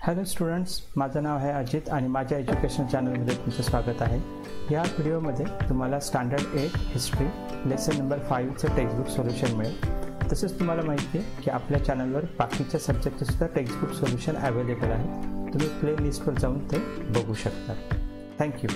Hello students, माझं नाव आहे अजित आणि माझ्या एज्युकेशन चॅनलमध्ये तुमचं स्वागत आहे। या व्हिडिओमध्ये तुम्हाला स्टँडर्ड 8 हिस्ट्री लेसन नंबर 5चं टेक्स्टबुक सोल्युशन मिळेल। तसेच तुम्हाला माहिती आहे की आपल्या चॅनलवर बाकीच्या सब्जेक्टचे सुद्धा टेक्स्टबुक सोल्युशन अवेलेबल आहे। तुम्ही प्लेलिस्टवर जाऊन ते बघू शकता। थँक्यू।